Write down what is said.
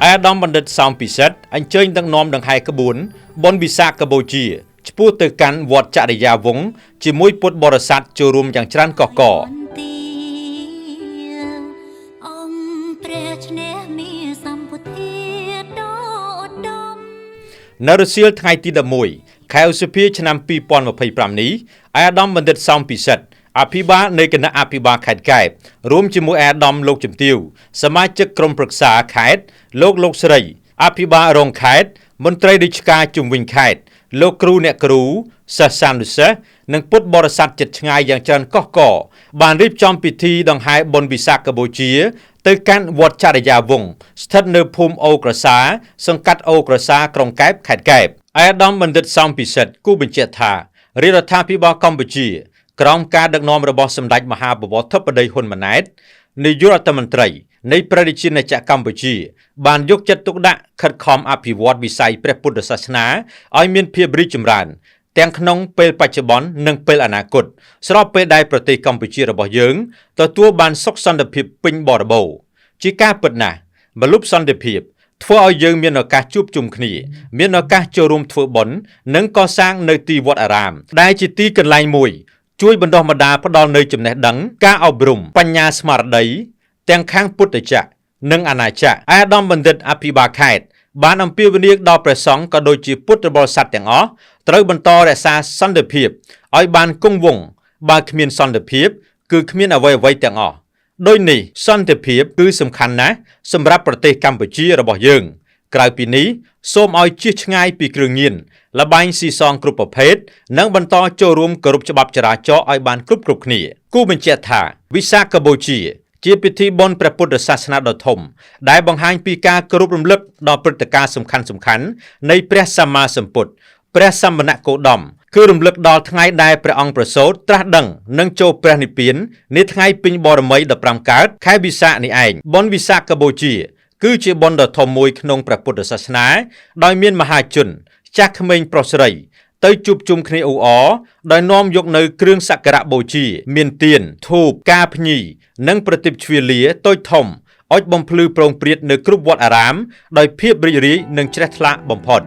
អាដាមបណ្ឌិតសោមពិសិដ្ឋអញ្ជើញដឹកនាំដង្ហែក្បួនបុណ្យវិសាខកម្ពុជាឆ្ពោះទៅកាន់វត្តចរិយាវង្សជាមួយពុទ្ធបរិស័ទចូលរួមយ៉ាងច្រើនកកនៅរសៀលថ្ងៃទី11ខែឧសភាឆ្នាំ2025នេះអាដាមបណ្ឌិតសោមពិសិដ្ឋអភិបាលនៃគណៈអភិបាលខេត្តកែបរួមជាមួយអាដាមលោកជំទាវសមាជិកក្រុមប្រឹក្សាខេត្តលោកស្រីអភិបាលរងខេត្តមន្ត្រីរាជការជុំវិញខេត្តលោកគ្រូអ្នកគ្រូសិស្សសានុសិស្សនិងពុទ្ធបរិស័ទជិតឆ្ងាយយ៉ាងច្រើនកកបានរៀបចំពិធីដង្ហែបុណ្យវិសាខកម្ពុជាទៅកាន់វត្តចរិយាវង្សស្ថិតនៅភូមិអូក្រសាសង្កាត់អូក្រសាក្រុងកែបខេត្តកែបអាដាមបណ្ឌិតសោមពិសិដ្ឋគូបញ្ជាក់ថារដ្ឋាភិបាលកម្ពុជាក្រោមការដឹកនាំរបស់សម្ដេចមហាបវរធិបតីហ៊ុនម៉ាណែតនាយករដ្ឋមន្ត្រីនៃព្រះរាជាណាចក្រកម្ពុជាបានយកចិត្តទុកដាក់ខិតខំអភិវឌ្ឍវិស័យព្រះពុទ្ធសាសនាឲ្យមានភាពរីកចម្រើនទាំងក្នុងពេលបច្ចុប្បន្ននិងពេលអនាគតស្របពេលដែលប្រទេសកម្ពុជារបស់យើងទទួលបានសុខសន្តិភាពពេញបរិបូរណ៍ជាការពិតណាស់មលុបសន្តិភាពធ្វើឲ្យយើងមានឱកាសជួបជុំគ្នាមានឱកាសចូលរួមធ្វើបុណ្យនិងកសាងនៅទីវត្តអារាមដែលជាទីកន្លែងមួយជួយបណ្ដុះបណ្ដាលផ្ដល់នូវចំណេះដឹងការអប់រំបញ្ញាស្មារតីទាំងខាងពុទ្ធចក្រនិងអាណាចក្រអាដាមបណ្ឌិតអភិបាលខេត្តបានអំពាវនាវដល់ព្រះសង្ឃក៏ដូចជាពុទ្ធបរិស័ទទាំងអស់ត្រូវបន្តរក្សាសន្តិភាពឲ្យបានគង់វង្សបើគ្មានសន្តិភាពគឺគ្មានអ្វីៗទាំងអស់ដូចនេះសន្តិភាពគឺសំខាន់ណាស់សម្រាប់ប្រទេសកម្ពុជារបស់យើងក្រៅពីនេះសូមឲ្យជៀសឆ្ងាយពីគ្រឿងញៀនលបែងស៊ីសងគ្រប់ប្រភេទនិងបន្តចូលរួមគោរពច្បាប់ចរាចរណ៍ឲ្យបានគ្រប់គ្នាគូបញ្ជាក់ថាវិសាខកម្ពុជាជាពិធីបុណ្យព្រះពុទ្ធសាសនាដ៏ធំដែលបង្ហាញពីការគោរពរំលឹកដល់ព្រឹត្តិការណ៍សំខាន់ៗនៃព្រះសម្មាសម្ពុទ្ធព្រះសមណគោតមគឺរំលឹកដល់ថ្ងៃដែលព្រះអង្គប្រសូតត្រាស់ដឹងនិងចូលព្រះនិព្វាននាថ្ងៃពេញបរមី15កើតខែវិសាខនេះឯងបុណ្យវិសាខកម្ពុជាគឺជាបុណ្យដ៏ធំមួយក្នុងព្រះពុទ្ធសាសនាដោយមានមហាជនចាស់ក្មេងប្រុសស្រីទៅជួបជុំគ្នាអ៊ូអរដោយនាំយកនៅគ្រឿងសក្ការៈបូជាមានទៀនធូបការភ្ញីនិងប្រទីបជ្វាលាតូចធំអុជបំភ្លឺប្រងព្រាតនៅគ្រប់វត្តអារាមដោយភាពរីករាយនិងជ្រះថ្លាបំផុត